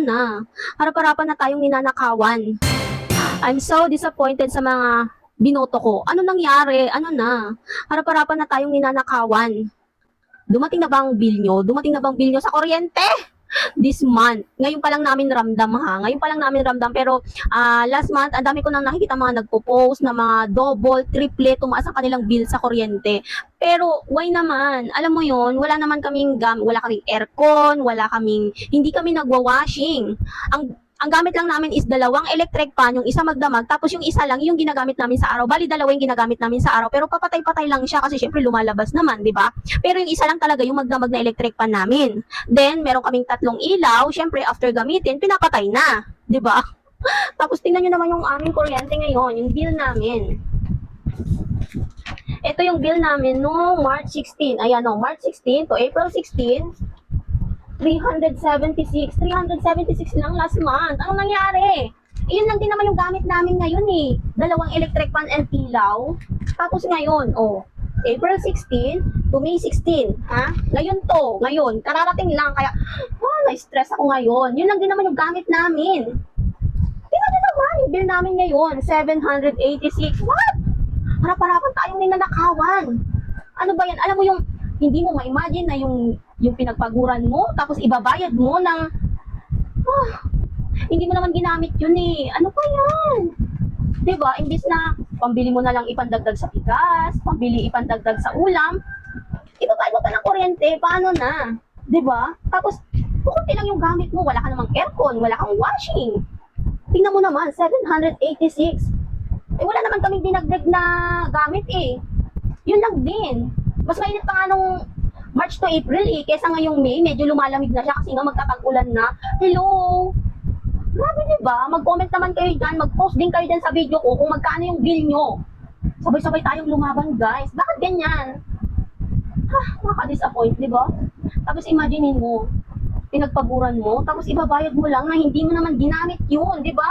na? Harap-harapan na tayong ninanakawan. I'm so disappointed sa mga binoto ko. Ano nangyari? Ano na? Harap-harapan na tayong ninanakawan. Dumating na bang bill nyo? Dumating na bang bill nyo sa kuryente? This month. Ngayon pa lang namin ramdam ha. Ngayon pa lang namin ramdam. Pero last month, ang dami ko nang nakikita mga nagpo-post na mga double, triple, tumaas ang kanilang bill sa kuryente. Pero why naman? Alam mo yon, wala naman kaming wala kaming aircon, hindi kami nagwa-washing. Ang gamit lang namin is dalawang electric fan, yung isa magdamag, tapos yung isa lang yung ginagamit namin sa araw. Bali, dalawa yung ginagamit namin sa araw, pero papatay-patay lang siya kasi syempre lumalabas naman, di ba? Pero yung isa lang talaga yung magdamag na electric fan namin. Then, meron kaming 3 ilaw, syempre after gamitin, pinapatay na, di ba? Tapos tingnan nyo naman yung aming kuryente ngayon, yung bill namin. Ito yung bill namin no March 16. Ayan no, March 16 to April 16. 376 lang last month. Anong nangyari? Iyon lang din naman yung gamit namin ngayon eh. Dalawang electric fan and ilaw. Tapos ngayon, April 16 to May 16. Ha? Ngayon, kararating lang. Kaya, na-stress ako ngayon. Yun lang din naman yung gamit namin. Tingnan nyo naman, yung bill namin ngayon, 786. What? Harap-harapan tayong ninanakawan. Ano ba yan? Alam mo yung, hindi mo ma-imagine na yung pinagpaguran mo, tapos ibabayad mo ng, hindi mo naman ginamit yun eh. Ano pa yan? Diba? Imbis na, pambili mo na lang ipandagdag sa bigas, ipandagdag sa ulam, ibabayad mo pa ng kuryente, paano na? Diba? Tapos, kukunti lang yung gamit mo, wala ka namang aircon, wala kang washing. Tingnan mo naman, 786. Wala naman kaming dinagdag na gamit eh. Yun lang din. Mas mainit pa nga nung March to April eh, kesa ngayong May, medyo lumalamig na siya kasi nga magtatag-ulan na. Hello! Grabe diba? Mag-comment naman kayo dyan, mag-post din kayo dyan sa video ko kung magkano yung bill nyo. Sabay-sabay tayong lumaban guys. Bakit ganyan? Nakaka-disappoint, diba? Tapos imaginein mo, pinagpaguran mo, tapos ibabayad mo lang na hindi mo naman ginamit yun, diba?